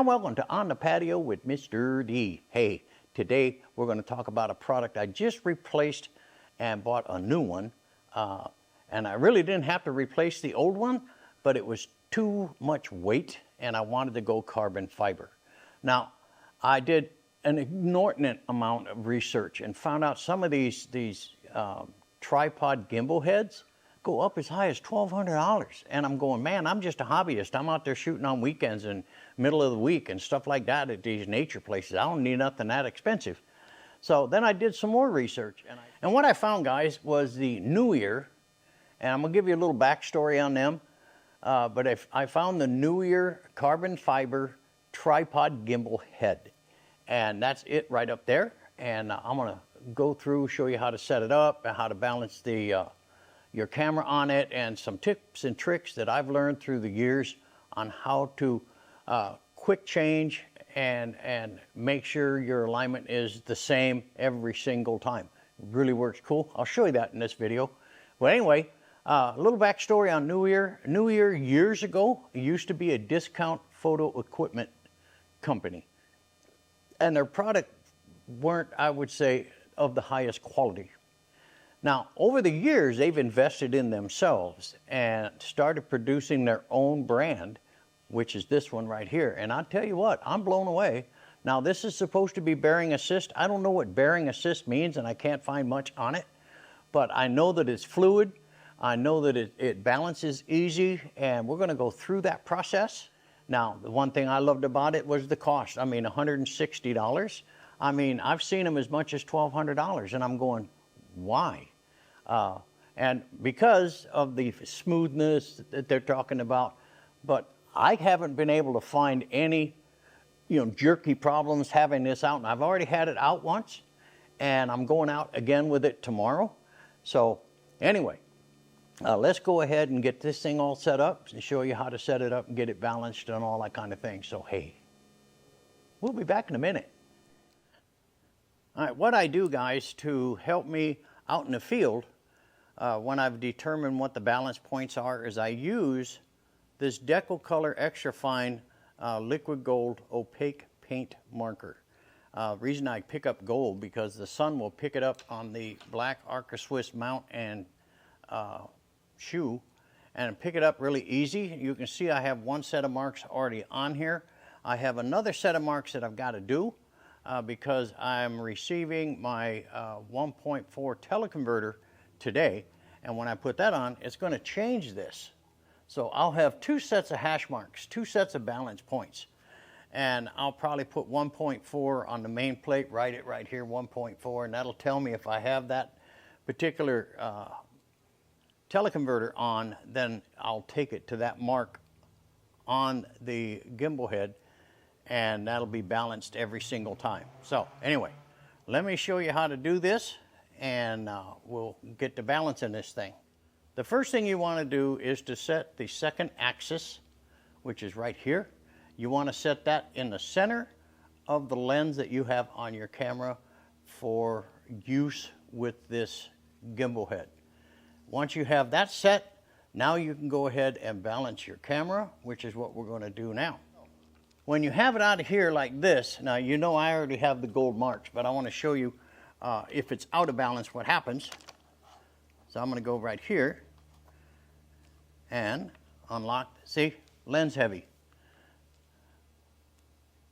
And welcome to On the Patio with Mr. D. Hey, today we're going to talk about a product I just replaced and bought a new one. And I really didn't have to replace the old one, but it was too much weight and I wanted to go carbon fiber. Now, I did an inordinate amount of research and found out some of these tripod gimbal heads go up as high as $1,200. And I'm going, man, I'm just a hobbyist. I'm out there shooting on weekends and middle of the week and stuff like that at these nature places. I don't need nothing that expensive. So then I did some more research. And what I found, guys, was the Neewer, and I'm gonna give you a little backstory on them. But I found the Neewer carbon fiber tripod gimbal head. And that's it right up there. And I'm gonna go through, show you how to set it up, and how to balance your camera on it, and some tips and tricks that I've learned through the years on how to quick change and make sure your alignment is the same every single time. It really works cool. I'll show you that in this video. Well, anyway, a little backstory on Neewer. Neewer years ago used to be a discount photo equipment company. And their product weren't, I would say, of the highest quality. Now, over the years, they've invested in themselves and started producing their own brand, which is this one right here. And I'll tell you what, I'm blown away. Now, this is supposed to be bearing assist. I don't know what bearing assist means, and I can't find much on it. But I know that it's fluid. I know that it balances easy, and we're going to go through that process. Now, the one thing I loved about it was the cost. I mean, $160. I mean, I've seen them as much as $1,200, and I'm going, why? And because of the smoothness that they're talking about, but I haven't been able to find any, jerky problems having this out. And I've already had it out once, and I'm going out again with it tomorrow. So anyway, let's go ahead and get this thing all set up and show you how to set it up and get it balanced and all that kind of thing. So, hey, we'll be back in a minute. All right, what I do, guys, to help me out in the field, when I've determined what the balance points are, is I use this Deco Color Extra Fine Liquid Gold Opaque Paint Marker. Reason I pick up gold, because the sun will pick it up on the black Arca Swiss mount and shoe, and pick it up really easy. You can see I have one set of marks already on here. I have another set of marks that I've got to do because I'm receiving my 1.4 teleconverter today, and when I put that on, it's going to change this. So I'll have two sets of hash marks, two sets of balance points, and I'll probably put 1.4 on the main plate, write it right here, 1.4, and that'll tell me if I have that particular teleconverter on, then I'll take it to that mark on the gimbal head, and that'll be balanced every single time. So anyway, let me show you how to do this, and we'll get to balancing this thing. The first thing you want to do is to set the second axis, which is right here. You want to set that in the center of the lens that you have on your camera for use with this gimbal head. Once you have that set, now you can go ahead and balance your camera, which is what we're going to do now. When you have it out of here like this, now you know I already have the gold marks, but I want to show you if it's out of balance what happens. So I'm going to go right here and unlock. See, lens heavy.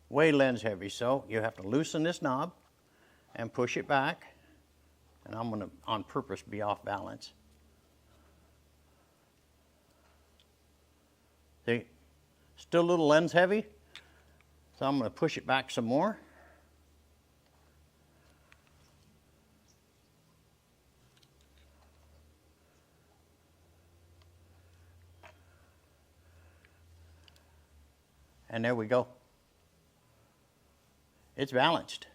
Way lens heavy. So you have to loosen this knob and push it back. And I'm going to, on purpose, be off balance. See, still a little lens heavy. So I'm going to push it back some more. And there we go. It's balanced.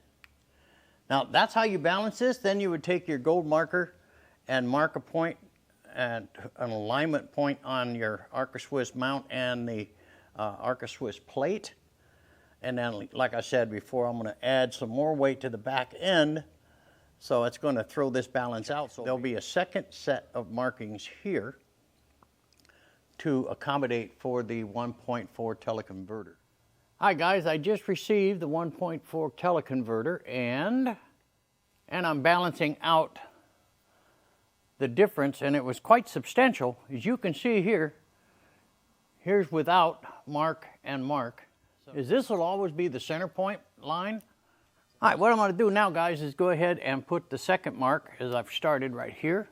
Now that's how you balance this. Then you would take your gold marker and mark a point and an alignment point on your Arca Swiss mount and the Arca Swiss plate. And then, like I said before, I'm going to add some more weight to the back end. So it's going to throw this balance out. So there'll be a second set of markings here to accommodate for the 1.4 teleconverter. Hi guys, I just received the 1.4 teleconverter and I'm balancing out the difference, and it was quite substantial. As you can see here, here's without mark and mark. This will always be the center point line. All right, what I'm going to do now, guys, is go ahead and put the second mark as I've started right here.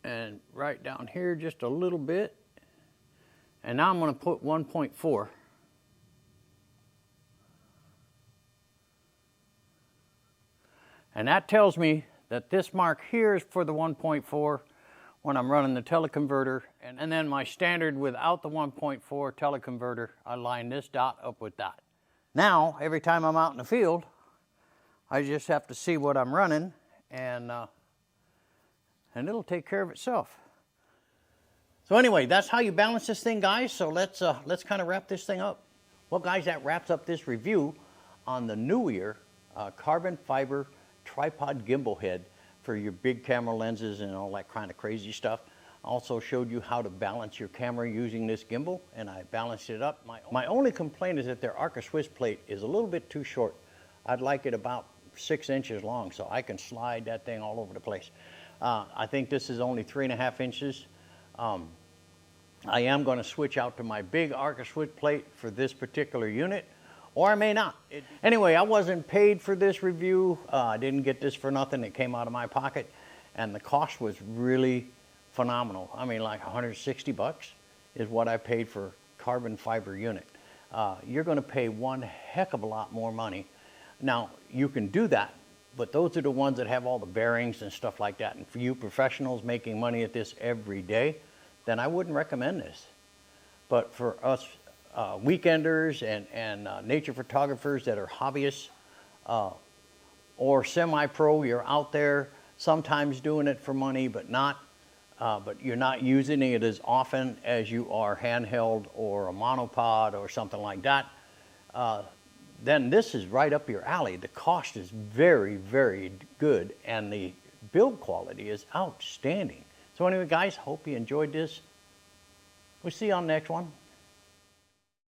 And right down here just a little bit. And now I'm going to put 1.4. And that tells me that this mark here is for the 1.4 when I'm running the teleconverter. And then my standard without the 1.4 teleconverter, I line this dot up with that. Now, every time I'm out in the field, I just have to see what I'm running, and it'll take care of itself. So anyway, that's how you balance this thing, guys. So let's kind of wrap this thing up. Well, guys, that wraps up this review on the Neewer carbon fiber tripod gimbal head for your big camera lenses and all that kind of crazy stuff. I also showed you how to balance your camera using this gimbal, and I balanced it up. My only complaint is that their Arca Swiss plate is a little bit too short. I'd like it about 6 inches long so I can slide that thing all over the place. I think this is only 3.5 inches. I am going to switch out to my big Arca Swiss plate for this particular unit, or I may not. Anyway, I wasn't paid for this review. I didn't get this for nothing. It came out of my pocket, and the cost was really phenomenal. I mean, like 160 bucks is what I paid for carbon fiber unit. You're going to pay one heck of a lot more money. Now, you can do that, but those are the ones that have all the bearings and stuff like that. And for you professionals making money at this every day, then I wouldn't recommend this. But for us weekenders and nature photographers that are hobbyists or semi-pro, you're out there sometimes doing it for money, but you're not using it as often as you are handheld or a monopod or something like that, then this is right up your alley. The cost is very, very good, and the build quality is outstanding. So anyway, guys, hope you enjoyed this. We'll see you on the next one.